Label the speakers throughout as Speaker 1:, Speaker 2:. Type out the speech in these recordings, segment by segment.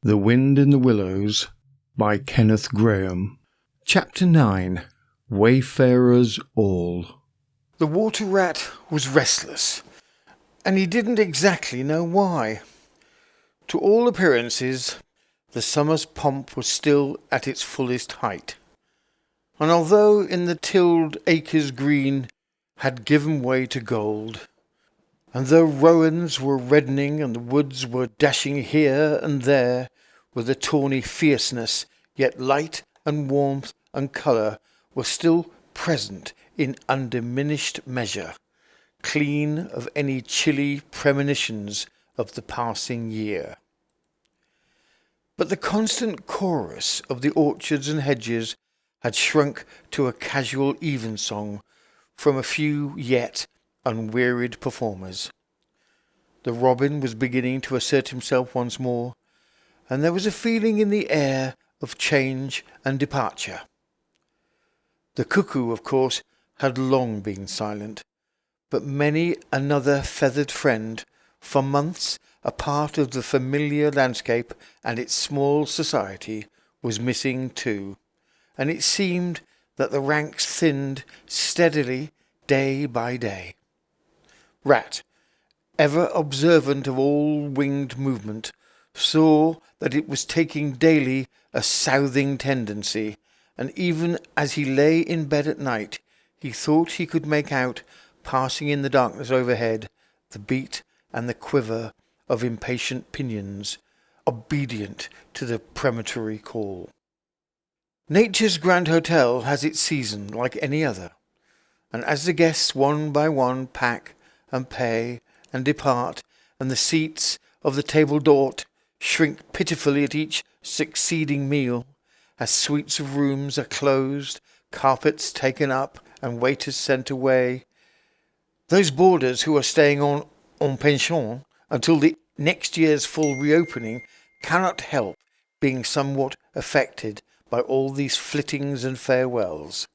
Speaker 1: The Wind in the Willows by Kenneth Grahame. Chapter 9. Wayfarers All.
Speaker 2: The water rat was restless, and he didn't exactly know why. To all appearances, the summer's pomp was still at its fullest height, and although in the tilled acres green had given way to gold, and though rowans were reddening and the woods were dashing here and there with a tawny fierceness, yet light and warmth and colour were still present in undiminished measure, clean of any chilly premonitions of the passing year. But the constant chorus of the orchards and hedges had shrunk to a casual evensong from a few yet unwearied performers. The robin was beginning to assert himself once more, and there was a feeling in the air of change and departure. The cuckoo, of course, had long been silent, but many another feathered friend, for months a part of the familiar landscape and its small society, was missing too, and it seemed that the ranks thinned steadily day by day. Rat, ever observant of all winged movement, saw that it was taking daily a southing tendency, and even as he lay in bed at night, he thought he could make out, passing in the darkness overhead, the beat and the quiver of impatient pinions, obedient to the premonitory call. Nature's grand hotel has its season like any other, and as the guests one by one pack and pay and depart, and the seats of the table d'hote shrink pitifully at each succeeding meal, as suites of rooms are closed, carpets taken up, and waiters sent away, those boarders who are staying on en pension until the next year's full reopening cannot help being somewhat affected by all these flittings and farewells.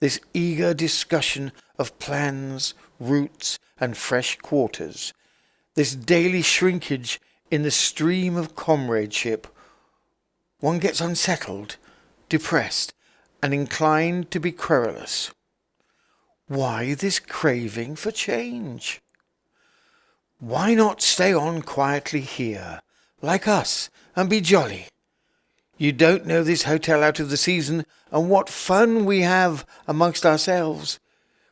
Speaker 2: This eager discussion of plans, routes, and fresh quarters, this daily shrinkage in the stream of comradeship, one gets unsettled, depressed, and inclined to be querulous. Why this craving for change? Why not stay on quietly here, like us, and be jolly? You don't know this hotel out of the season, and what fun we have amongst ourselves,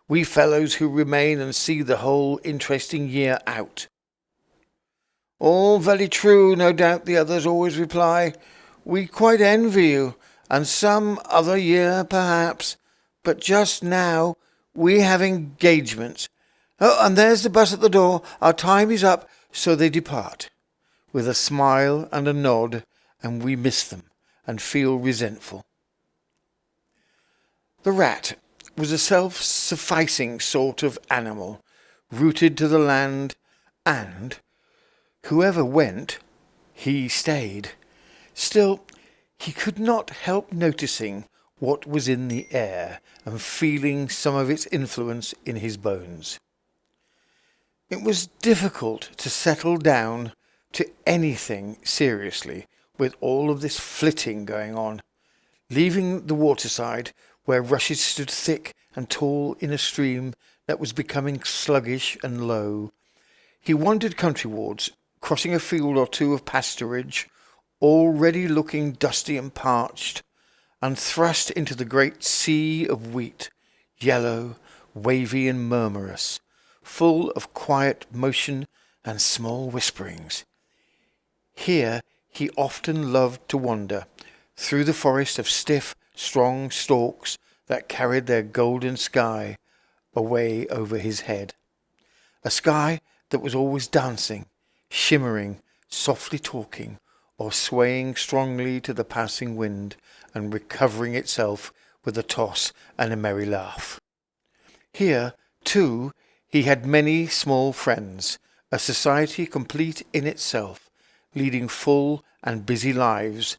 Speaker 2: we fellows who remain and see the whole interesting year out. All very true, no doubt, the others always reply. We quite envy you, and some other year perhaps, but just now we have engagements. Oh, and there's the bus at the door. Our time is up, so they depart, with a smile and a nod, and we miss them and feel resentful. The rat was a self-sufficing sort of animal, rooted to the land, and whoever went, he stayed. Still, he could not help noticing what was in the air and feeling some of its influence in his bones. It was difficult to settle down to anything seriously with all of this flitting going on. Leaving the waterside, where rushes stood thick and tall in a stream that was becoming sluggish and low, he wandered countrywards, crossing a field or two of pasturage, already looking dusty and parched, and thrust into the great sea of wheat, yellow, wavy and murmurous, full of quiet motion and small whisperings. Here he often loved to wander, through the forest of stiff, strong stalks that carried their golden sky away over his head. A sky that was always dancing, shimmering, softly talking, or swaying strongly to the passing wind, and recovering itself with a toss and a merry laugh. Here, too, he had many small friends, a society complete in itself, leading full and busy lives,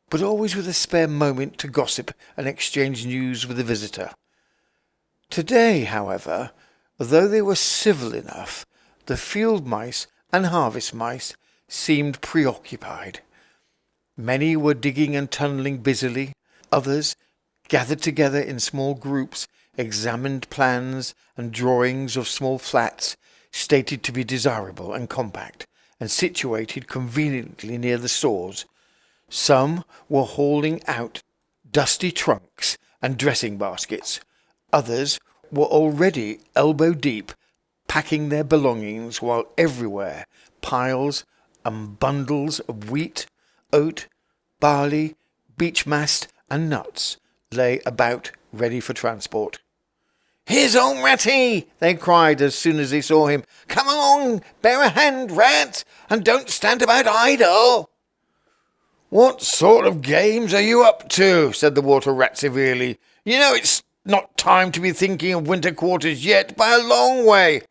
Speaker 2: but always with a spare moment to gossip and exchange news with the visitor. Today, however, though they were civil enough, the field mice and harvest mice seemed preoccupied, Many were digging and tunnelling busily. Others, gathered together in small groups, examined plans and drawings of small flats stated to be desirable and compact, and situated conveniently near the stores. Some were hauling out dusty trunks and dressing baskets. Others were already elbow deep, packing their belongings, while everywhere piles and bundles of wheat, oat, barley, beech mast and nuts lay about ready for transport. "Here's old Ratty!" they cried as soon as they saw him. "Come along, bear a hand, Rat, and don't stand about idle." "What sort of games are you up to?" said the Water Rat severely. "You know it's not time to be thinking of winter quarters yet, by a long way."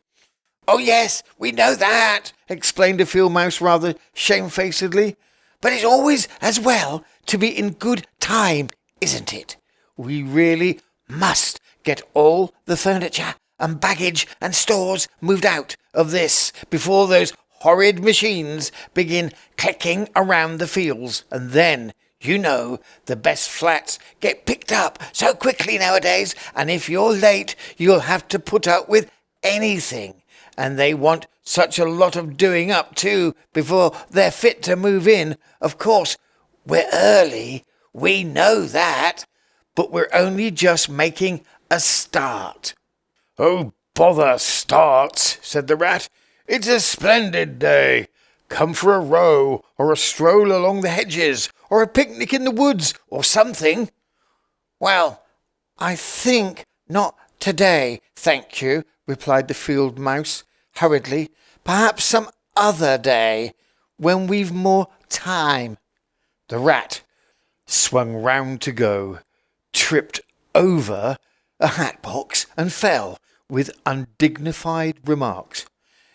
Speaker 2: "Oh yes, we know that," explained the Field Mouse rather shamefacedly. "But it's always as well to be in good time, isn't it? We really must get all the furniture and baggage and stores moved out of this before those horrid machines begin clicking around the fields, and then, you know, the best flats get picked up so quickly nowadays, and if you're late you'll have to put up with anything, and they want such a lot of doing up too before they're fit to move in. Of course, we're early, we know that, but we're only just making a start." "Oh, bother starts," said the Rat. "It's a splendid day. Come for a row, or a stroll along the hedges, or a picnic in the woods, or something." "Well, I think not today, thank you," replied the Field Mouse hurriedly. "Perhaps some other day, when we've more time." The Rat swung round to go, tripped over a hat box and fell, with undignified remarks.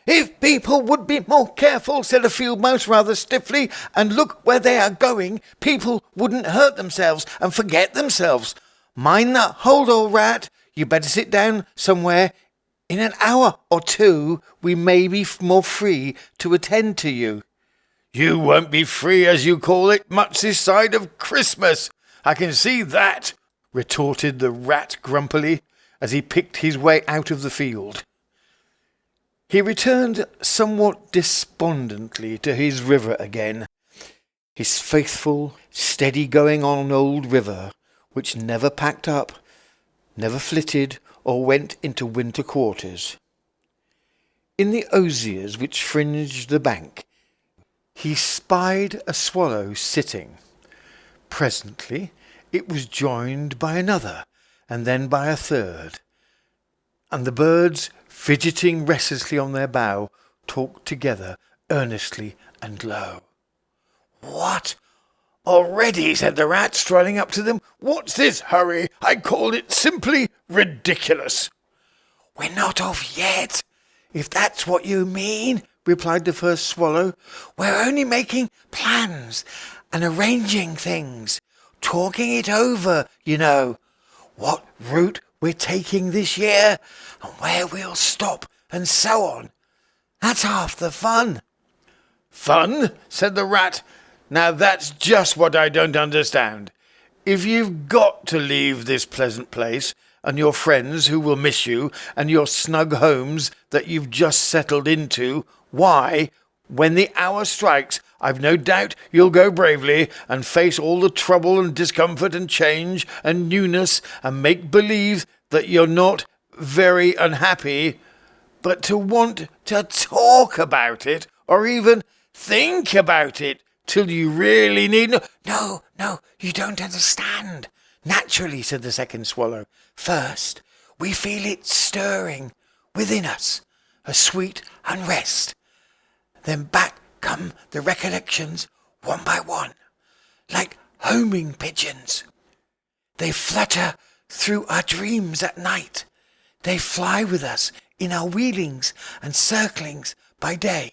Speaker 2: "If people would be more careful," said the Field Mouse rather stiffly, "and look where they are going, people wouldn't hurt themselves and forget themselves. Mind that hold, old Rat. You better sit down somewhere. In an hour or two we may be more free to attend to you." "You won't be free, as you call it, much this side of Christmas, I can see that," retorted the Rat grumpily, as he picked his way out of the field. He returned somewhat despondently to his river again, his faithful, steady-going-on old river, which never packed up, never flitted, or went into winter quarters. In the osiers which fringed the bank, he spied a swallow sitting. Presently it was joined by another, and then by a third, and the birds, fidgeting restlessly on their bough, talked together earnestly and low. "What, already?" said the Rat, striding up to them. "What's this hurry? I call it simply ridiculous." "We're not off yet, if that's what you mean," replied the first swallow. "We're only making plans and arranging things, talking it over, you know, what route we're taking this year, and where we'll stop, and so on. That's half the fun." "Fun?" said the Rat. "Now that's just what I don't understand. If you've got to leave this pleasant place, and your friends who will miss you, and your snug homes that you've just settled into, why, when the hour strikes, I've no doubt you'll go bravely, and face all the trouble and discomfort and change and newness, and make believe that you're not very unhappy, but to want to talk about it, or even think about it, till you really need No, you don't understand. Naturally," said the second swallow. "First, we feel it stirring within us, a sweet unrest. Then back come the recollections, one by one, like homing pigeons. They flutter through our dreams at night. They fly with us in our wheelings and circlings by day.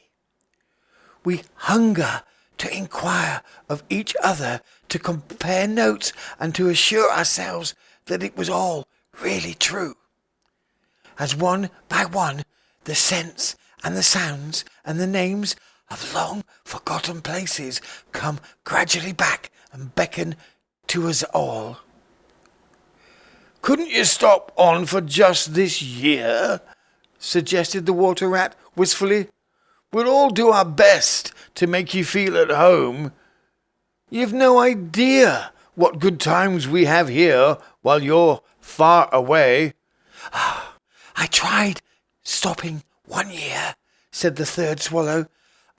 Speaker 2: We hunger to inquire of each other, to compare notes, and to assure ourselves that it was all really true. As one by one the scents and the sounds and the names of long-forgotten places come gradually back and beckon to us all. "Couldn't you stop on for just this year?" suggested the water rat wistfully. "We'll all do our best to make you feel at home. You've no idea what good times we have here while you're far away." "I tried stopping 1 year," said the third swallow.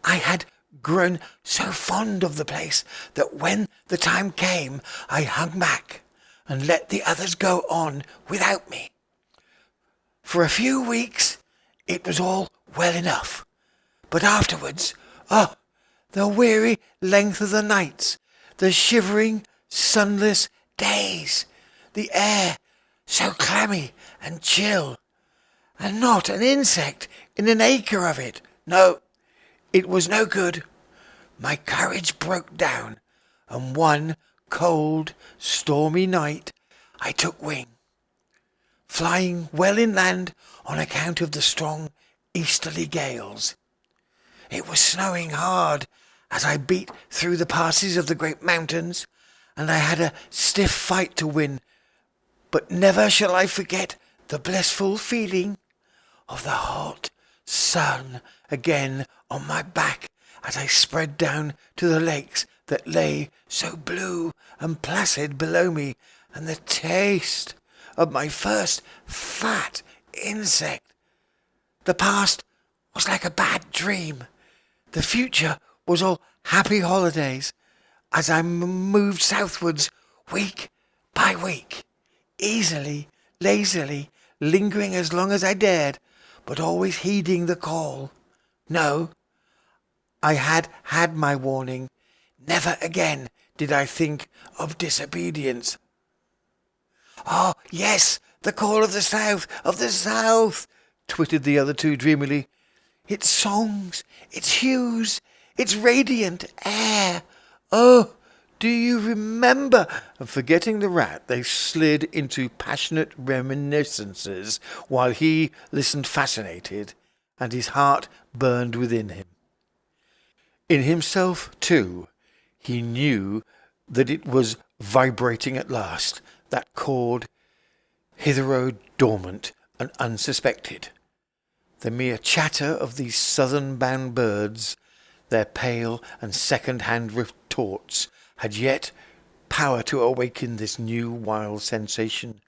Speaker 2: "I had grown so fond of the place that when the time came I hung back and let the others go on without me. For a few weeks it was all well enough, but afterwards, the weary length of the nights, the shivering, sunless days, the air so clammy and chill, and not an insect in an acre of it. No, it was no good. My courage broke down, and one cold, stormy night I took wing, flying well inland on account of the strong easterly gales. It was snowing hard as I beat through the passes of the great mountains, and I had a stiff fight to win, but never shall I forget the blissful feeling of the hot sun again on my back as I spread down to the lakes that lay so blue and placid below me, and the taste of my first fat insect. The past was like a bad dream. The future was all happy holidays as I moved southwards week by week, easily, lazily, lingering as long as I dared, but always heeding the call. No, I had had my warning. Never again did I think of disobedience. "Oh, yes, the call of the south, twittered the other two dreamily. "Its songs, its hues, its radiant air. Oh, do you remember?" And forgetting the rat, they slid into passionate reminiscences while he listened fascinated, and his heart burned within him. In himself, too, he knew that it was vibrating at last, that chord, hitherto dormant and unsuspected. The mere chatter of these southern-bound birds, their pale and second-hand retorts, had yet power to awaken this new wild sensation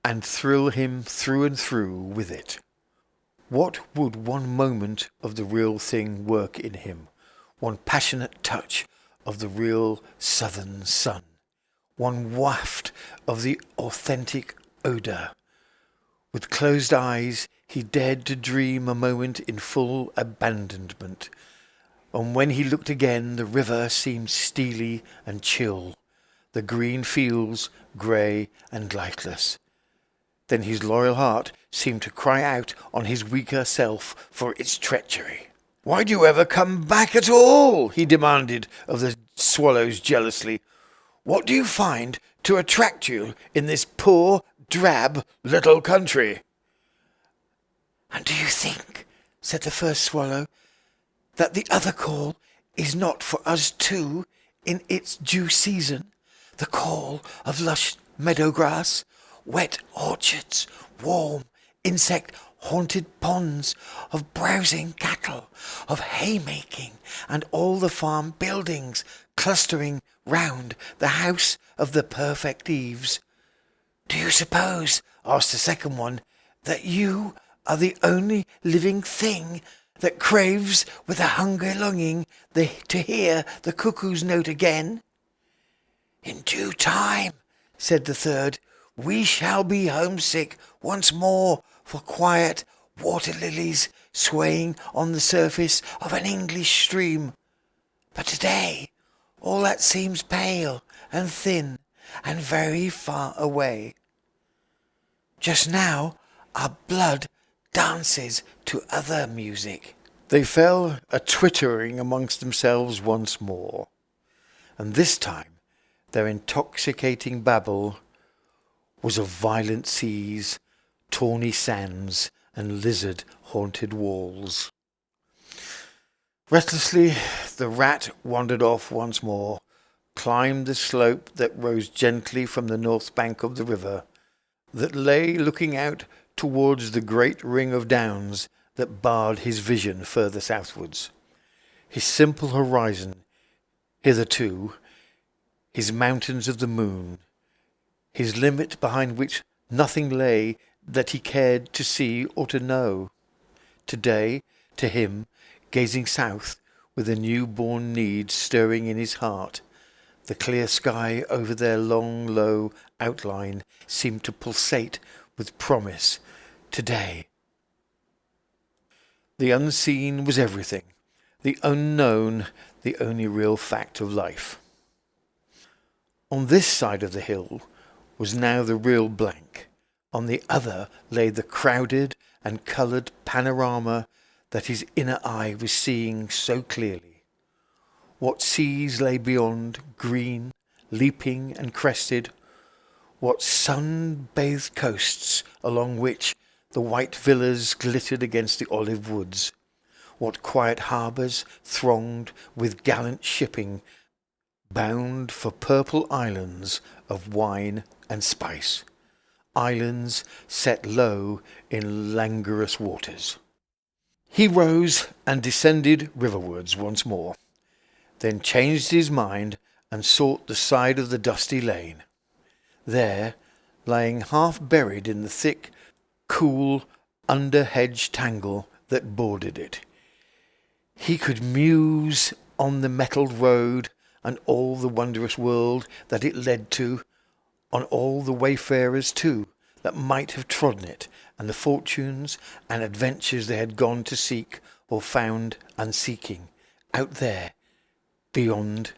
Speaker 2: and thrill him through and through with it. What would one moment of the real thing work in him? One passionate touch of the real southern sun, one waft of the authentic odour. With closed eyes he dared to dream a moment in full abandonment, and when he looked again the river seemed steely and chill, the green fields grey and lightless. Then his loyal heart seemed to cry out on his weaker self for its treachery. "Why do you ever come back at all?" he demanded of the swallows jealously. "What do you find to attract you in this poor, drab little country?" "And do you think," said the first swallow, "that the other call is not for us too in its due season? The call of lush meadow grass, wet orchards, warm, insect-haunted ponds, of browsing cattle, of haymaking, and all the farm buildings clustering round the house of the perfect eaves. Do you suppose," asked the second one, "that you are the only living thing that craves with a hungry longing to hear the cuckoo's note again?" "In due time," said the third, "we shall be homesick once more for quiet water lilies swaying on the surface of an English stream. But today all that seems pale and thin and very far away. Just now our blood dances to other music." They fell a-twittering amongst themselves once more, and this time their intoxicating babble was of violent seas, tawny sands, and lizard-haunted walls. Restlessly, the rat wandered off once more, climbed the slope that rose gently from the north bank of the river, that lay looking out towards the great ring of downs that barred his vision further southwards. His simple horizon, hitherto, his mountains of the moon, his limit behind which nothing lay that he cared to see or to know. Today, to him, gazing south, with a new-born need stirring in his heart, the clear sky over their long, low outline seemed to pulsate with promise. Today. The unseen was everything, the unknown the only real fact of life. On this side of the hill was now the real blank. On the other lay the crowded and coloured panorama that his inner eye was seeing so clearly. What seas lay beyond, green, leaping and crested, what sun-bathed coasts along which the white villas glittered against the olive woods, what quiet harbours thronged with gallant shipping bound for purple islands of wine and spice, islands set low in languorous waters. He rose and descended riverwards once more, then changed his mind and sought the side of the dusty lane. There, lying half buried in the thick, cool, under-hedge tangle that bordered it, he could muse on the metalled road and all the wondrous world that it led to, on all the wayfarers too that might have trodden it, and the fortunes and adventures they had gone to seek or found unseeking, out there, beyond.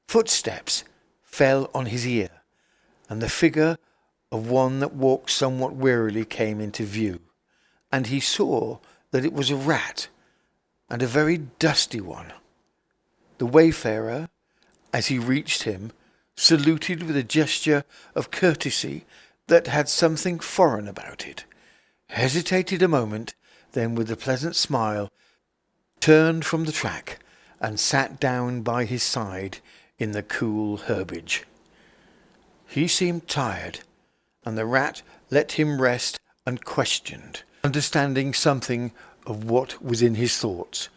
Speaker 2: Footsteps fell on his ear, and the figure of one that walked somewhat wearily came into view, and he saw that it was a rat, and a very dusty one. The wayfarer, as he reached him, saluted with a gesture of courtesy that had something foreign about it, hesitated a moment, then with a pleasant smile turned from the track and sat down by his side in the cool herbage. He seemed tired, and the rat let him rest unquestioned, understanding something of what was in his thoughts,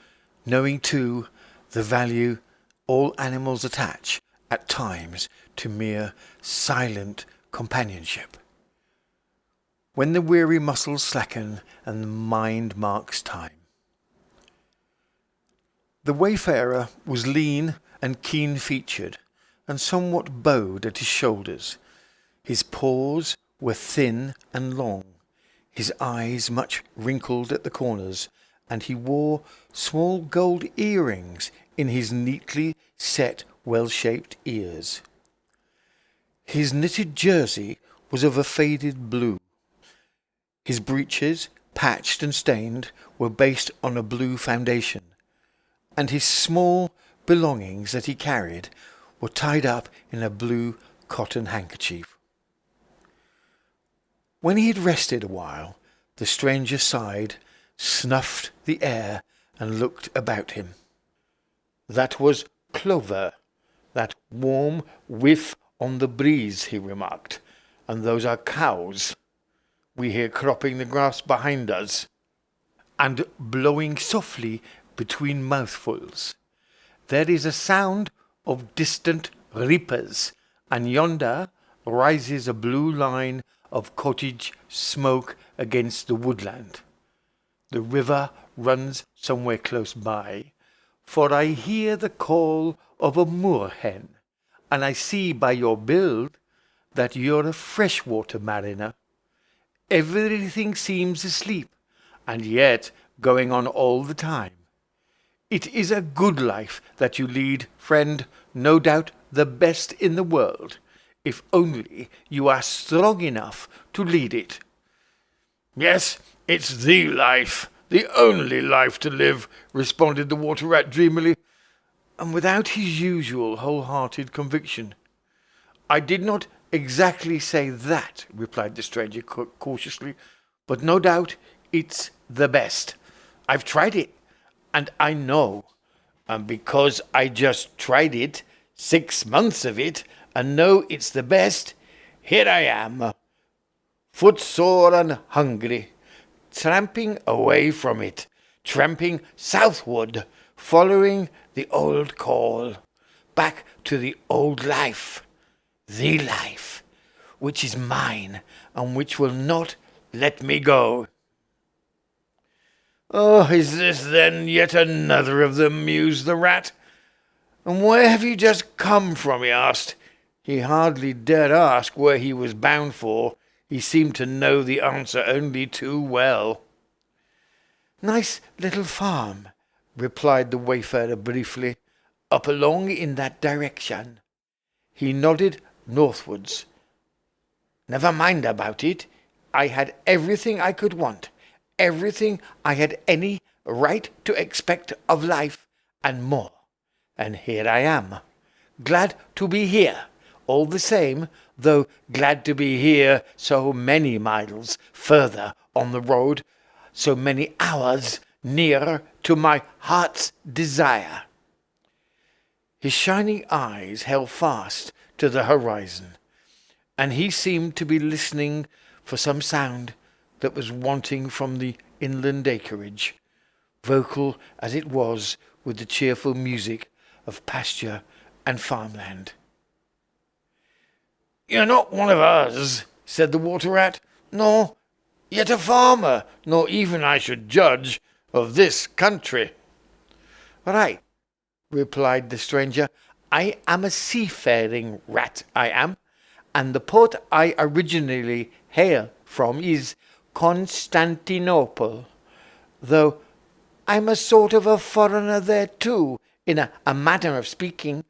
Speaker 2: knowing too the value all animals attach at times to mere silent companionship. When the weary muscles slacken and the mind marks time. The wayfarer was lean and keen-featured, and somewhat bowed at his shoulders. His paws were thin and long, his eyes much wrinkled at the corners, and he wore small gold earrings in his neatly set, well-shaped ears. His knitted jersey was of a faded blue. His breeches, patched and stained, were based on a blue foundation, and his small belongings that he carried were tied up in a blue cotton handkerchief. When he had rested a while, the stranger sighed, snuffed the air, and looked about him. "That was clover, that warm whiff on the breeze," he remarked, "and those are cows. We hear cropping the grass behind us, and blowing softly between mouthfuls. There is a sound of distant reapers, and yonder rises a blue line of cottage smoke against the woodland. The river runs somewhere close by, for I hear the call of a moorhen, and I see by your build that you're a freshwater mariner. Everything seems asleep, and yet going on all the time. It is a good life that you lead, friend, no doubt the best in the world, if only you are strong enough to lead it." "Yes, it's the life, the only life to live," responded the water rat dreamily, and without his usual wholehearted conviction. "I did not exactly say that," replied the stranger cautiously, "but no doubt it's the best. I've tried it, and I know. And because I just tried it, 6 months of it, and know it's the best, here I am, footsore and hungry, tramping away from it, tramping southward, following the old call, back to the old life, the life, which is mine and which will not let me go. Oh, is this then yet another of them, mused the rat. And where have you just come from, he asked. He hardly dared ask where he was bound for. He seemed to know the answer only too well. Nice little farm, replied the wayfarer briefly, up along in that direction. He nodded northwards. Never mind about it. I had everything I could want, everything I had any right to expect of life, and more. And here I am, glad to be here, all the same, though glad to be here so many miles further on the road, so many hours nearer to my heart's desire. His shining eyes held fast to the horizon, and he seemed to be listening for some sound that was wanting from the inland acreage, vocal as it was with the cheerful music of pasture and farmland. You're not one of us, said the water rat, nor yet a farmer, nor even, I should judge, of this country. Right, replied the stranger, I am a seafaring rat, I am, and the port I originally hail from is Constantinople, though I'm a sort of a foreigner there too, in a manner of speaking.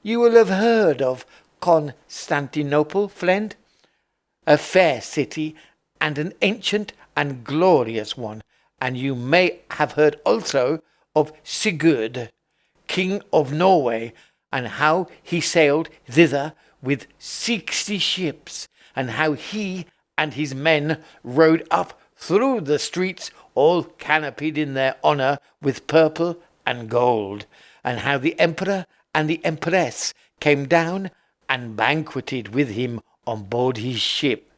Speaker 2: You will have heard of Constantinople, friend, a fair city, and an ancient and glorious one, and you may have heard also of Sigurd, King of Norway, and how he sailed thither with 60 ships, and how he and his men rode up through the streets all canopied in their honour with purple and gold, and how the emperor and the empress came down and banqueted with him on board his ship.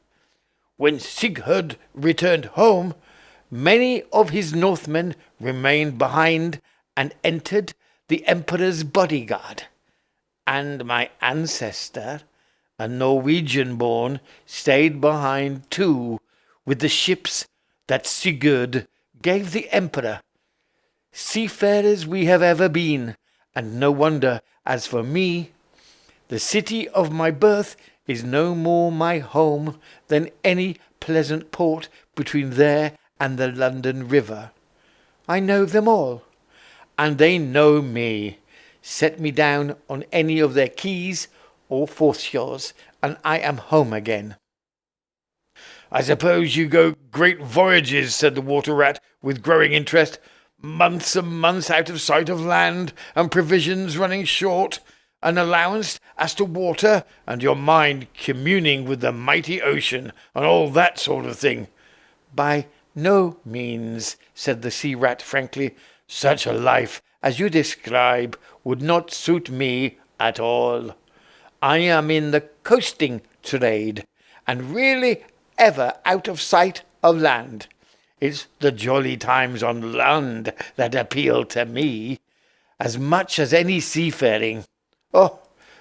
Speaker 2: When Sigurd returned home, many of his Northmen remained behind and entered the emperor's bodyguard, and my ancestor, a Norwegian-born, stayed behind too, with the ships that Sigurd gave the emperor. Seafarers we have ever been, and no wonder. As for me, the city of my birth is no more my home than any pleasant port between there and the London River. I know them all, and they know me. Set me down on any of their quays or foreshores, and I am home again. I suppose you go great voyages, said the water rat with growing interest, months and months out of sight of land, and provisions running short, an allowance as to water, and your mind communing with the mighty ocean, and all that sort of thing. By no means, said the sea rat frankly. Such a life as you describe would not suit me at all. I am in the coasting trade, and really ever out of sight of land. It's the jolly times on land that appeal to me, as much as any seafaring. Oh,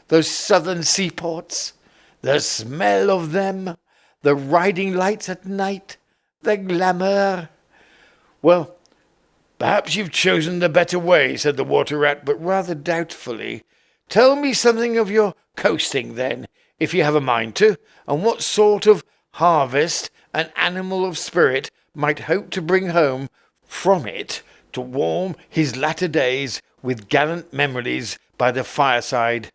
Speaker 2: those southern seaports, the smell of them, the riding lights at night, the glamour. Well, perhaps you've chosen the better way, said the water rat, but rather doubtfully. Tell me something of your coasting, then, if you have a mind to, and what sort of harvest an animal of spirit might hope to bring home from it to warm his latter days with gallant memories by the fireside.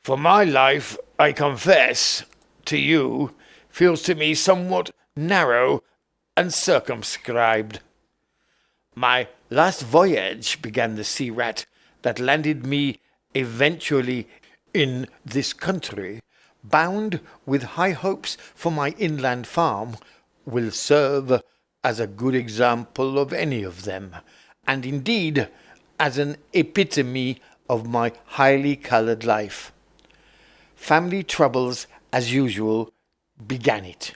Speaker 2: For my life, I confess to you, feels to me somewhat narrow and circumscribed. My last voyage, began the sea rat, that landed me eventually in this country, bound with high hopes for my inland farm, will serve as a good example of any of them, and indeed as an epitome of my highly coloured life. Family troubles, as usual, began it.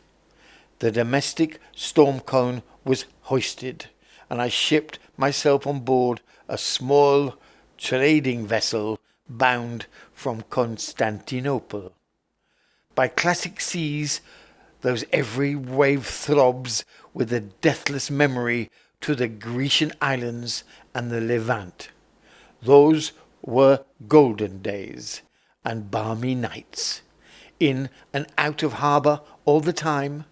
Speaker 2: The domestic storm cone was hoisted, and I shipped myself on board a small trading vessel bound from Constantinople. By classic seas, those every wave throbs with a deathless memory to the Grecian islands and the Levant. Those were golden days and balmy nights. In and out of harbour all the time,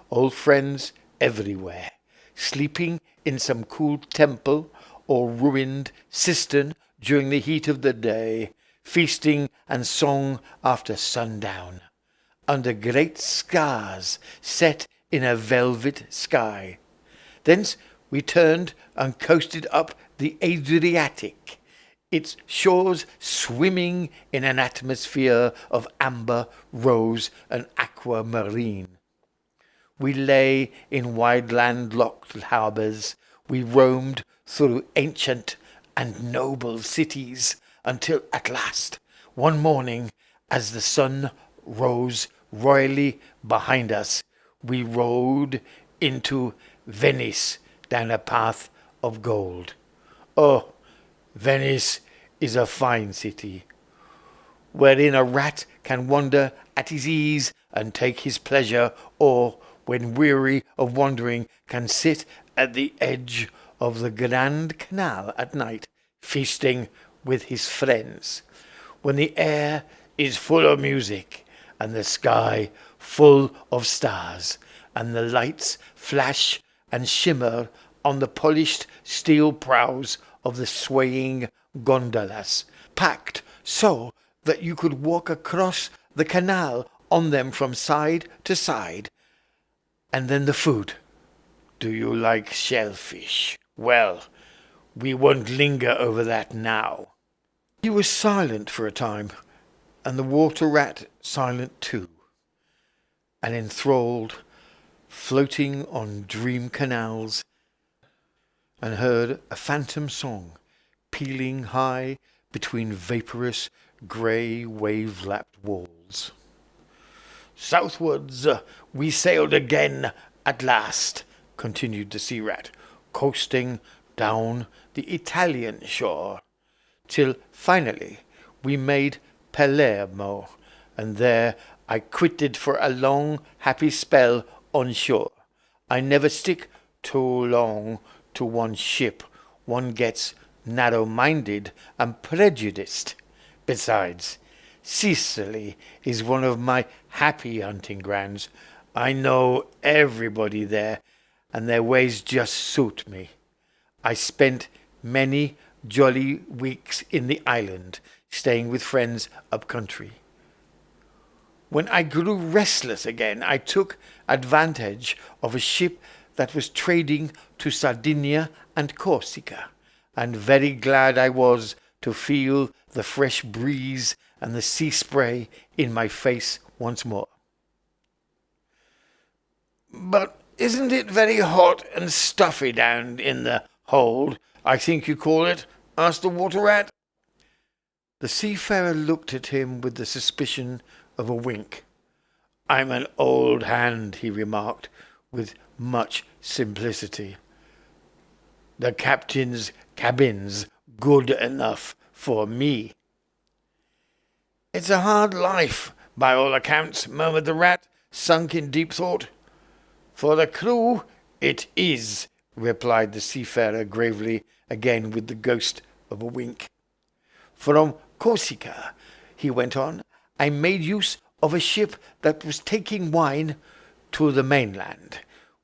Speaker 2: old friends everywhere, sleeping in some cool temple or ruined cistern during the heat of the day, feasting and song after sundown, under great stars set in a velvet sky. Thence we turned and coasted up the Adriatic, its shores swimming in an atmosphere of amber, rose, and aquamarine. We lay in wide land-locked harbours, we roamed through ancient and noble cities, until at last, one morning, as the sun rose royally behind us, we rode into Venice down a path of gold. Oh, Venice is a fine city, wherein a rat can wander at his ease and take his pleasure, or, when weary of wandering, can sit at the edge of the Grand Canal at night, feasting with his friends, when the air is full of music, and the sky full of stars, and the lights flash and shimmer on the polished steel prows of the swaying gondolas, packed so that you could walk across the canal on them from side to side. And then the food. Do you like shellfish? Well, we won't linger over that now. He was silent for a time, and the water rat silent too, and enthralled, floating on dream canals, and heard a phantom song pealing high between vaporous grey wave-lapped walls. Southwards we sailed again at last, continued the sea rat, coasting down the Italian shore, till finally we made Palermo, and there I quitted for a long happy spell on shore. I never stick too long to one ship. One gets narrow-minded and prejudiced. Besides, Sicily is one of my happy hunting grounds. I know everybody there, and their ways just suit me. I spent many jolly weeks in the island, staying with friends up country. When I grew restless again, I took advantage of a ship that was trading to Sardinia and Corsica, and very glad I was to feel the fresh breeze and the sea spray in my face once more. But isn't it very hot and stuffy down in the hold, I think you call it? Asked the water rat. The seafarer looked at him with the suspicion of a wink. I'm an old hand, he remarked, with much simplicity. The captain's cabin's good enough for me. It's a hard life, by all accounts, murmured the rat, sunk in deep thought. For the crew, it is, replied the seafarer gravely, again with the ghost of a wink. From Corsica, he went on, I made use of a ship that was taking wine to the mainland.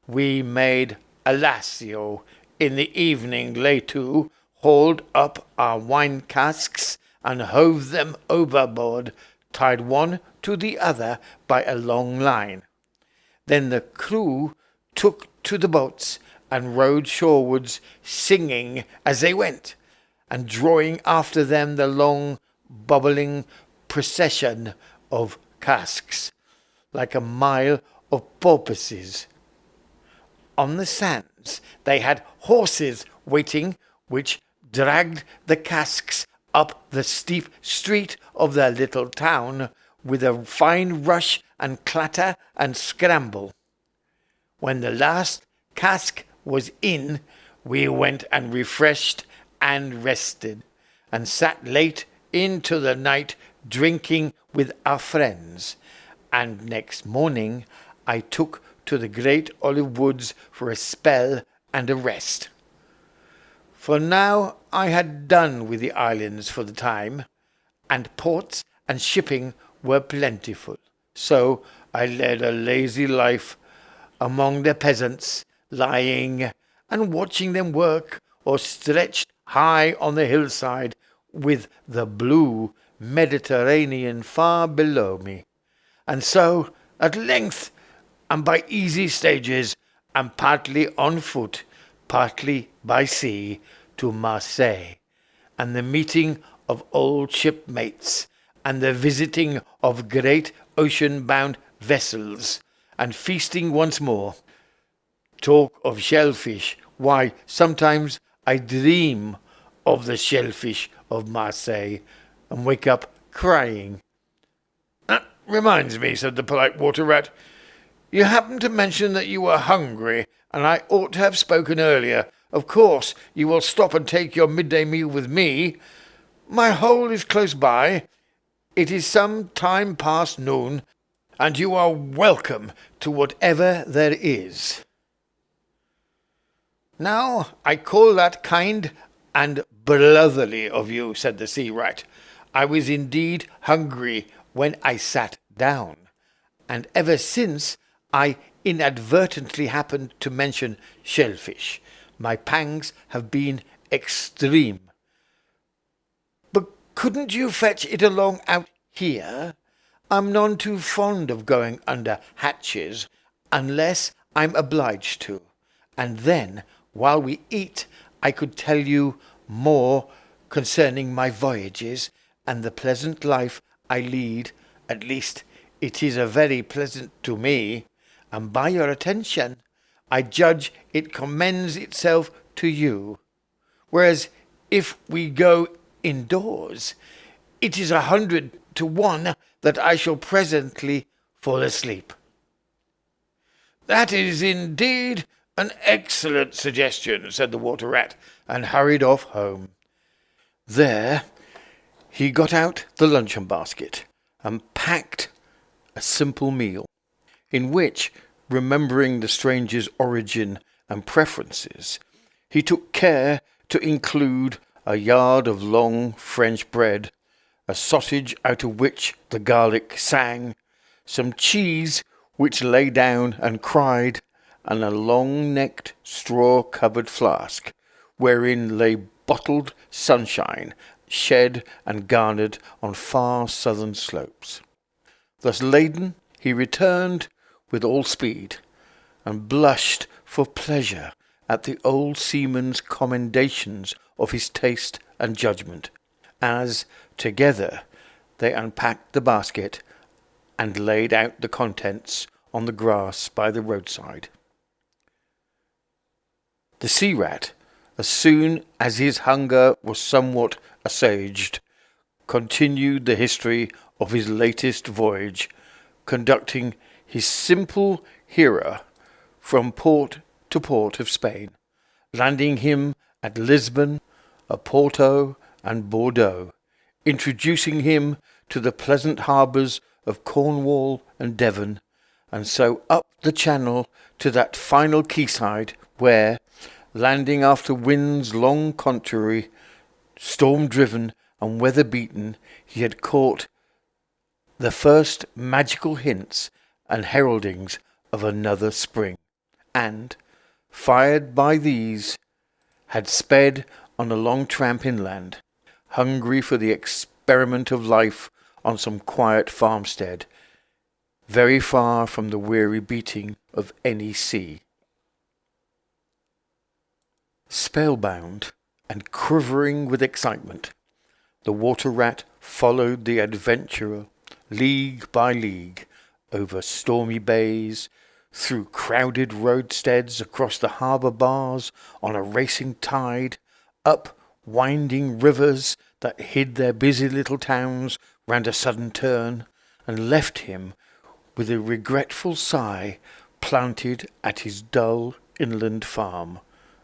Speaker 2: We made Alassio in the evening, lay to, hauled up our wine casks, and hove them overboard, tied one to the other by a long line. Then the crew took to the boats and rowed shorewards, singing as they went, and drawing after them the long, bubbling procession of casks, like a mile of porpoises. On the sands they had horses waiting, which dragged the casks up the steep street of their little town with a fine rush and clatter and scramble. When the last cask was in, we went and refreshed and rested, and sat late into the night drinking with our friends, and next morning I took to the great olive woods for a spell and a rest. For now I had done with the islands for the time, and ports and shipping were plentiful, so I led a lazy life among the peasants, lying and watching them work, or stretched high on the hillside with the blue Mediterranean far below me. And so, at length, and by easy stages, and partly on foot, partly by sea, to Marseille, and the meeting of old shipmates, and the visiting of great ocean-bound vessels, and feasting once more. Talk of shellfish, why, sometimes I dream of the shellfish of Marseille, and wake up crying. That reminds me, said the polite water rat, you happened to mention that you were hungry, and I ought to have spoken earlier. Of course, you will stop and take your midday meal with me. My hole is close by. It is some time past noon, and you are welcome to whatever there is. Now, I call that kind and brotherly of you, said the sea rat. I was indeed hungry when I sat down, and ever since I inadvertently happened to mention shellfish, my pangs have been extreme. But couldn't you fetch it along out here? I'm none too fond of going under hatches, unless I'm obliged to, and then, while we eat, I could tell you more concerning my voyages, and the pleasant life I lead. At least it is a very pleasant to me, and by your attention I judge it commends itself to you. Whereas if we go indoors, it is 100 to 1 that I shall presently fall asleep. That is indeed an excellent suggestion, said the water rat, and hurried off home. There he got out the luncheon basket and packed a simple meal, in which, remembering the stranger's origin and preferences, he took care to include a yard of long French bread, a sausage out of which the garlic sang, some cheese which lay down and cried, and a long-necked straw-covered flask, wherein lay bottled sunshine, shed and garnered on far southern slopes. Thus laden, he returned with all speed, and blushed for pleasure at the old seaman's commendations of his taste and judgment, as together they unpacked the basket and laid out the contents on the grass by the roadside. The sea rat, as soon as his hunger was somewhat assuaged, continued the history of his latest voyage, conducting his simple hearer from port to port of Spain, landing him at Lisbon, Oporto, and Bordeaux, introducing him to the pleasant harbours of Cornwall and Devon, and so up the channel to that final quayside where, landing after winds long contrary, storm-driven and weather-beaten, he had caught the first magical hints and heraldings of another spring, and, fired by these, had sped on a long tramp inland, hungry for the experiment of life on some quiet farmstead, very far from the weary beating of any sea. Spellbound and quivering with excitement, the water rat followed the adventurer league by league, over stormy bays, through crowded roadsteads, across the harbour bars on a racing tide, up winding rivers that hid their busy little towns round a sudden turn, and left him with a regretful sigh planted at his dull inland farm,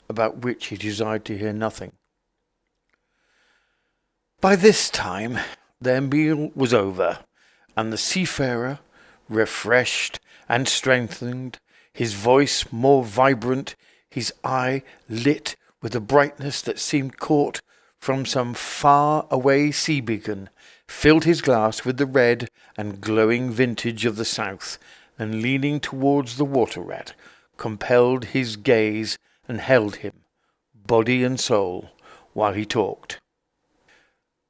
Speaker 2: about which he desired to hear nothing. By this time their meal was over, and the seafarer, refreshed and strengthened, his voice more vibrant, his eye lit with a brightness that seemed caught from some far-away sea-beacon, filled his glass with the red and glowing vintage of the south, and leaning towards the water-rat, compelled his gaze and held him, body and soul, while he talked.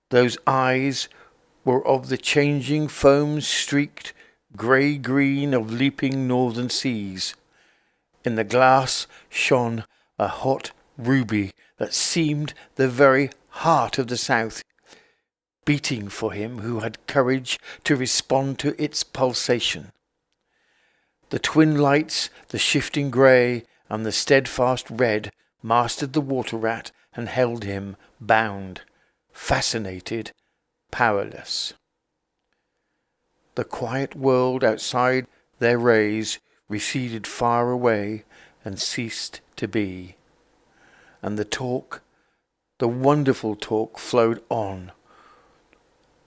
Speaker 2: Those eyes were of the changing foam-streaked grey-green of leaping northern seas. In the glass shone a hot ruby that seemed the very heart of the south, beating for him who had courage to respond to its pulsation. The twin lights, the shifting grey and the steadfast red, mastered the water-rat and held him bound, fascinated, powerless. The quiet world outside their rays receded far away and ceased to be. And the talk, the wonderful talk, flowed on.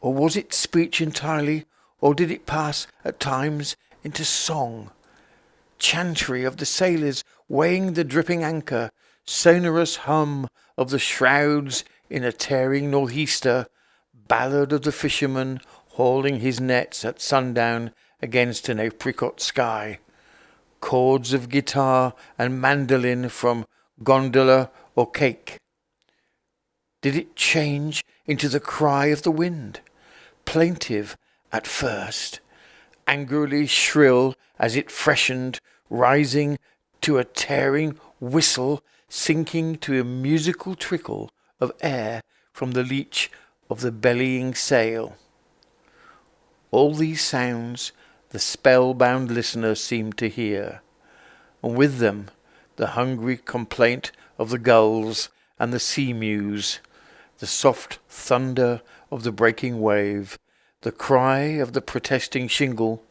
Speaker 2: Or was it speech entirely, or did it pass at times into song? Chantry of the sailors weighing the dripping anchor, sonorous hum of the shrouds in a tearing northeaster, ballad of the fisherman hauling his nets at sundown against an apricot sky, chords of guitar and mandolin from gondola or cake. Did it change into the cry of the wind, plaintive at first, angrily shrill as it freshened, rising to a tearing whistle, sinking to a musical trickle of air from the leach of the bellying sail? All these sounds the spellbound listener seemed to hear, and with them the hungry complaint of the gulls and the sea-mews, the soft thunder of the breaking wave, the cry of the protesting shingle.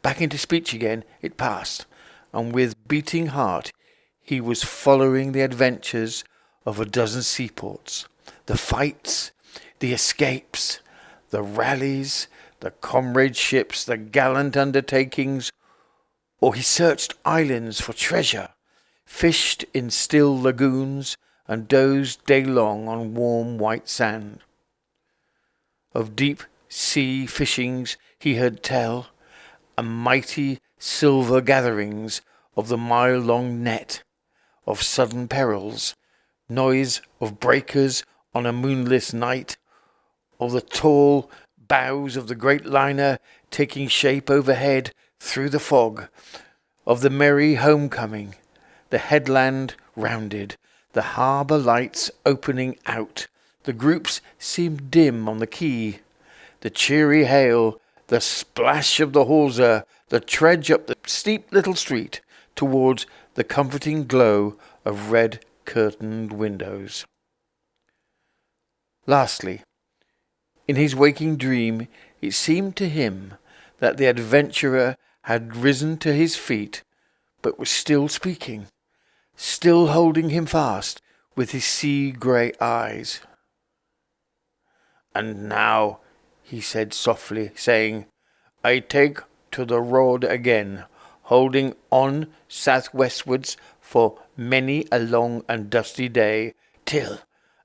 Speaker 2: Back into speech again it passed, and with beating heart he was following the adventures of a dozen seaports, the fights, the escapes, the rallies, the comradeships, the gallant undertakings, or he searched islands for treasure, fished in still lagoons, and dozed day long on warm white sand. Of deep sea fishings he heard tell, and mighty silver gatherings of the mile-long net, of sudden perils, noise of breakers on a moonless night, of the tall bows of the great liner taking shape overhead through the fog, of the merry homecoming, the headland rounded, the harbour lights opening out. The groups seemed dim on the quay, the cheery hail, the splash of the hawser, the trudge up the steep little street towards the comforting glow of red-curtained windows. Lastly, in his waking dream, it seemed to him that the adventurer had risen to his feet, but was still speaking, still holding him fast with his sea-grey eyes. "And now," he said softly, saying, "I take to the road again, holding on southwestwards for many a long and dusty day, till,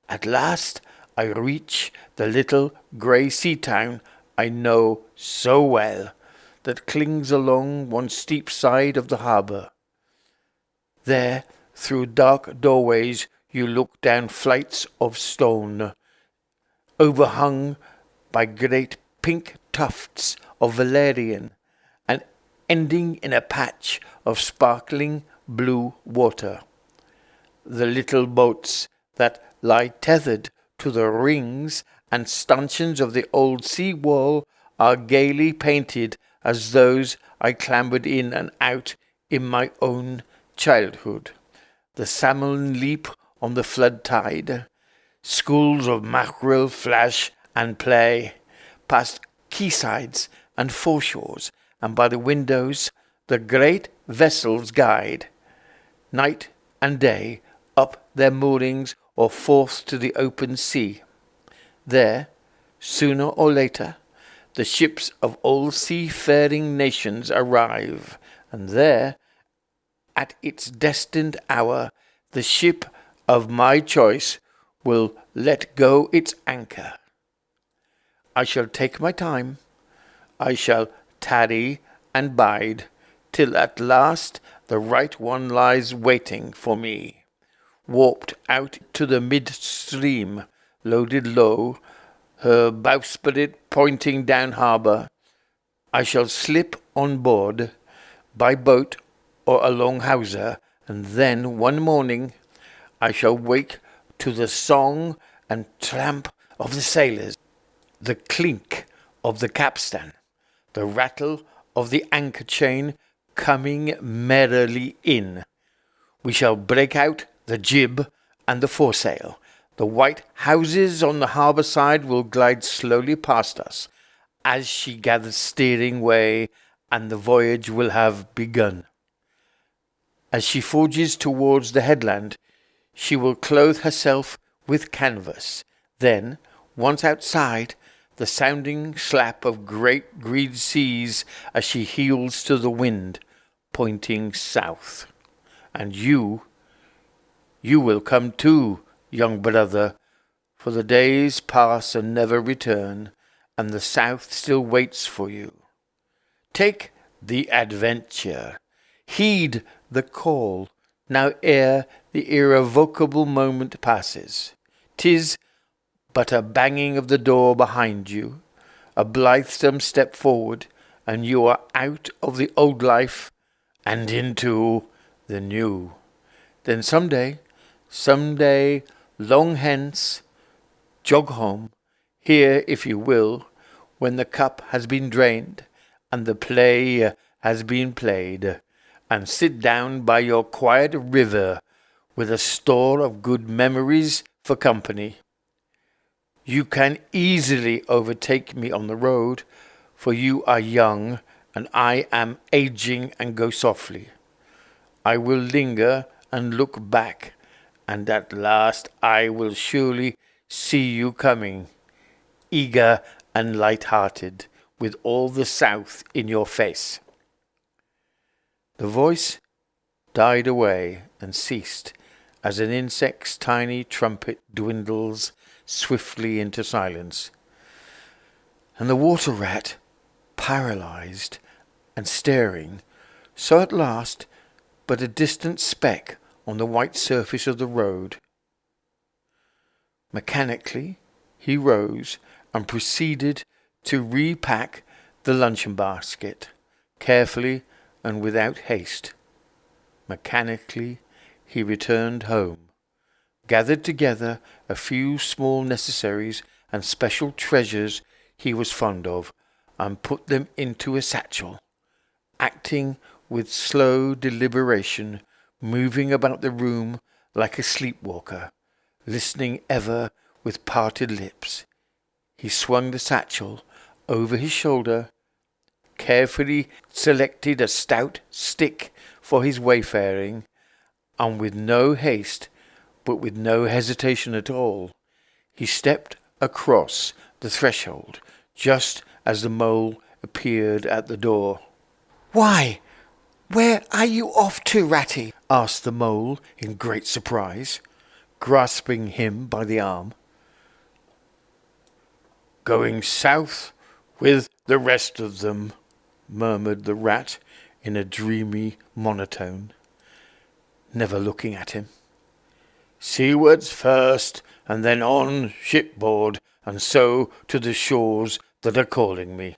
Speaker 2: at last, I reach the little grey sea town I know so well, that clings along one steep side of the harbour. There, through dark doorways, you look down flights of stone, overhung by great pink tufts of valerian, and ending in a patch of sparkling blue water. The little boats that lie tethered to the rings and stanchions of the old sea wall are gaily painted as those I clambered in and out in my own childhood. The salmon leap on the flood tide, schools of mackerel flash and play, past quaysides and foreshores, and by the windows the great vessels guide, night and day, up their moorings or forth to the open sea. There, sooner or later, the ships of all seafaring nations arrive, and there, at its destined hour, the ship of my choice will let go its anchor. I shall take my time, I shall tarry and bide, till at last the right one lies waiting for me, warped out to the mid-stream, loaded low, her bowsprit pointing down harbour. I shall slip on board, by boat or along hawser, and then one morning I shall wake to the song and tramp of the sailors, the clink of the capstan, the rattle of the anchor chain coming merrily in. We shall break out the jib and the foresail. The white houses on the harbour side will glide slowly past us as she gathers steering way, and the voyage will have begun. As she forges towards the headland, she will clothe herself with canvas. Then, once outside, the sounding slap of great green seas as she heels to the wind, pointing south. And you will come too, young brother, for the days pass and never return, and the south still waits for you. Take the adventure, heed the call, now ere the irrevocable moment passes. 'Tis but a banging of the door behind you, a blithesome step forward, and you are out of the old life and into the new. Then someday, long hence, jog home, here if you will, when the cup has been drained and the play has been played, and sit down by your quiet river with a store of good memories for company. You can easily overtake me on the road, for you are young and I am aging and go softly. I will linger and look back, and at last I will surely see you coming, eager and light-hearted, with all the south in your face. The voice died away and ceased as an insect's tiny trumpet dwindles swiftly into silence, and the water rat, paralyzed and staring, saw at last but a distant speck on the white surface of the road. Mechanically he rose and proceeded to repack the luncheon basket, carefully and without haste. Mechanically he returned home, gathered together a few small necessaries and special treasures he was fond of, and put them into a satchel, acting with slow deliberation, moving about the room like a sleepwalker, listening ever with parted lips. He swung the satchel over his shoulder, carefully selected a stout stick for his wayfaring, and with no haste, but with no hesitation at all, he stepped across the threshold just as the mole appeared at the door.
Speaker 3: "Why, where are you off to, Ratty?" asked the mole in great surprise, grasping him by the arm.
Speaker 2: "Going south with the rest of them," murmured the rat in a dreamy monotone, never looking at him. "Seawards first, and then on shipboard, and so to the shores that are calling me."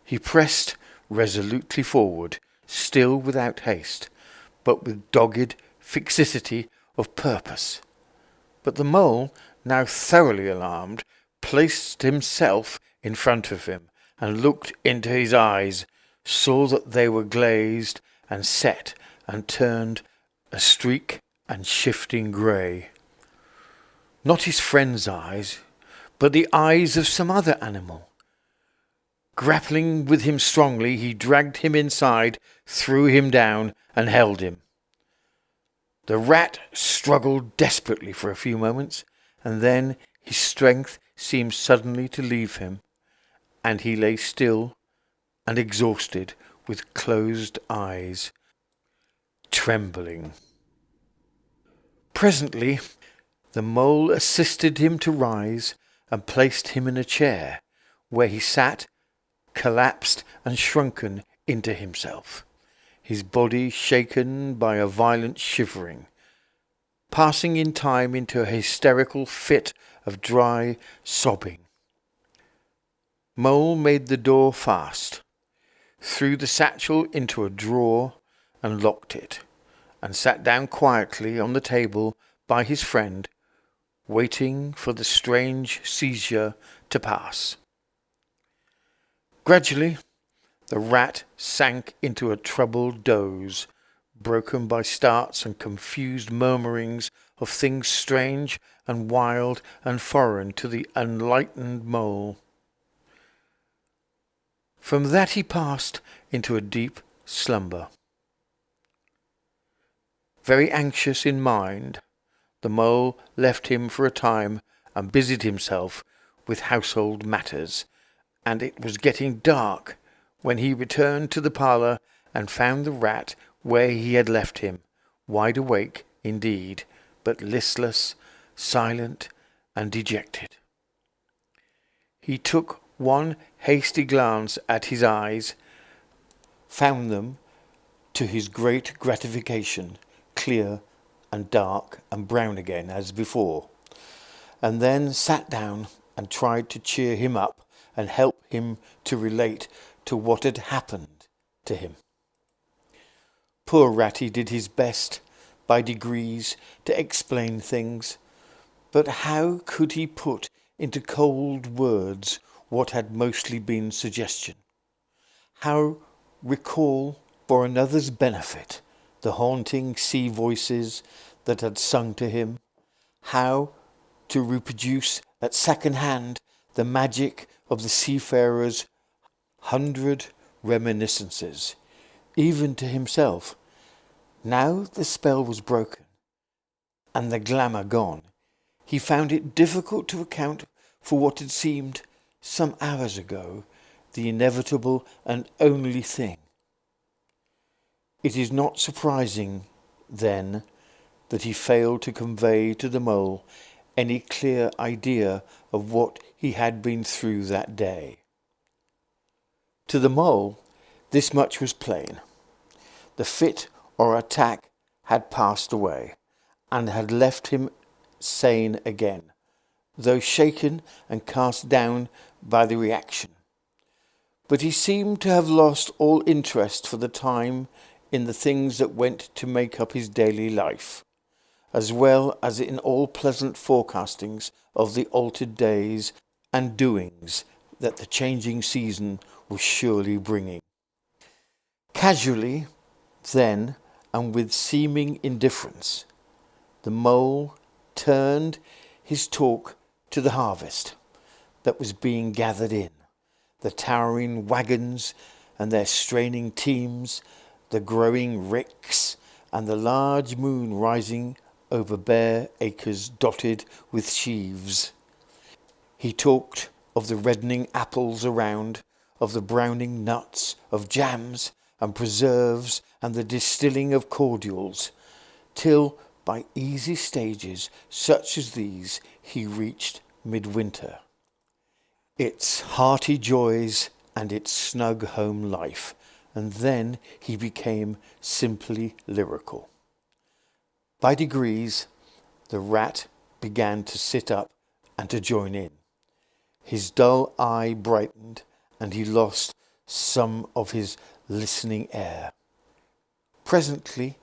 Speaker 2: He pressed resolutely forward, still without haste, but with dogged fixity of purpose. But the mole, now thoroughly alarmed, placed himself in front of him and looked into his eyes, saw that they were glazed and set and turned a streak and shifting grey. Not his friend's eyes, but the eyes of some other animal. Grappling with him strongly, he dragged him inside, threw him down, and held him. The rat struggled desperately for a few moments, and then his strength seemed suddenly to leave him, and he lay still and exhausted with closed eyes, trembling. Presently, the mole assisted him to rise and placed him in a chair, where he sat, collapsed and shrunken into himself, his body shaken by a violent shivering, passing in time into a hysterical fit of dry sobbing. Mole made the door fast, threw the satchel into a drawer and locked it, and sat down quietly on the table by his friend, waiting for the strange seizure to pass. Gradually, the rat sank into a troubled doze, broken by starts and confused murmurings of things strange and wild and foreign to the enlightened mole. From that he passed into a deep slumber. Very anxious in mind, the mole left him for a time and busied himself with household matters, and it was getting dark when he returned to the parlour and found the rat where he had left him, wide awake indeed, but listless, silent, and dejected. He took one hasty glance at his eyes, found them, to his great gratification, clear and dark and brown again as before, and then sat down and tried to cheer him up and help him to relate to what had happened to him. Poor Ratty did his best by degrees to explain things, but how could he put into cold words what had mostly been suggestion? How recall for another's benefit the haunting sea voices that had sung to him? How to reproduce at second hand the magic of the seafarer's 100 reminiscences, even to himself? Now the spell was broken, and the glamour gone. He found it difficult to account for what had seemed, some hours ago, the inevitable and only thing. It is not surprising, then, that he failed to convey to the mole any clear idea of what he had been through that day. To the mole, this much was plain. The fit or attack had passed away, and had left him sane again, though shaken and cast down by the reaction. But he seemed to have lost all interest for the time in the things that went to make up his daily life, as well as in all pleasant forecastings of the altered days and doings that the changing season was surely bringing. Casually, then, and with seeming indifference, the mole turned his talk to the harvest that was being gathered in, the towering wagons and their straining teams, the growing ricks, and the large moon rising over bare acres dotted with sheaves. He talked of the reddening apples around, of the browning nuts, of jams and preserves, and the distilling of cordials, till by easy stages such as these he reached midwinter, its hearty joys and its snug home life, and then he became simply lyrical. By degrees the rat began to sit up and to join in. His dull eye brightened, and he lost some of his listening air. Presently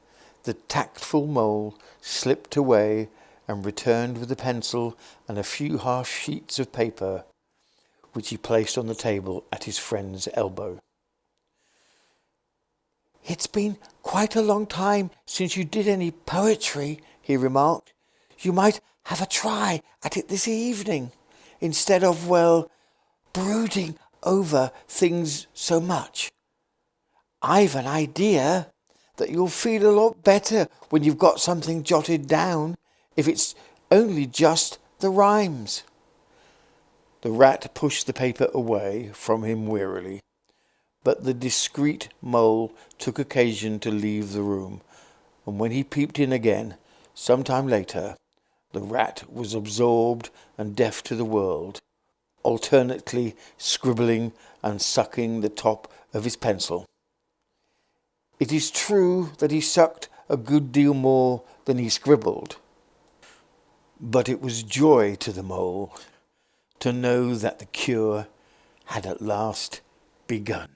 Speaker 2: the tactful mole slipped away and returned with a pencil and a few half sheets of paper, which he placed on the table at his friend's elbow.
Speaker 3: It's been quite a long time since you did any poetry, he remarked. You might have a try at it this evening, instead of, well, brooding over things so much. I've an idea that you'll feel a lot better when you've got something jotted down, if it's only just the rhymes.
Speaker 2: The rat pushed the paper away from him wearily, but the discreet mole took occasion to leave the room, and when he peeped in again, some time later, the rat was absorbed and deaf to the world, alternately scribbling and sucking the top of his pencil. It is true that he sucked a good deal more than he scribbled, but it was joy to the mole to know that the cure had at last begun.